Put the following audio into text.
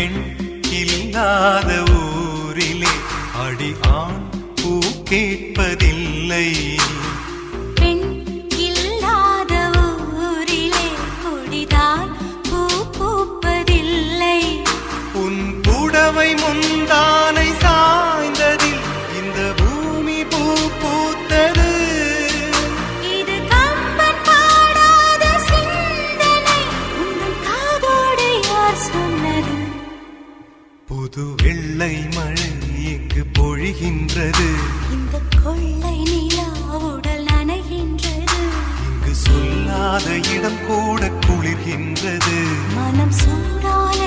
பெண் இல்லாத ஊரிலே அடி ஆண் பூ கேட்பதில்லை. பெண் இல்லாத ஊரிலே கொடிதான் பூ பூப்பதில்லை. உன் புடவை முந்தானை சாய்ந்ததில் இந்த பூமி பூ பூத்தது. இது கம்பன் பாடாத சிந்தனை, உந்தன் காதோடு யார் சொன்னது? புது வெள்ளை மழை இங்கு பொழிகின்றது. இந்த கொள்ளை நிலா உடல் நனைகின்றது. இங்கு சொல்லாத இடம் கூட குளிர்கின்றது. மனம் சூடான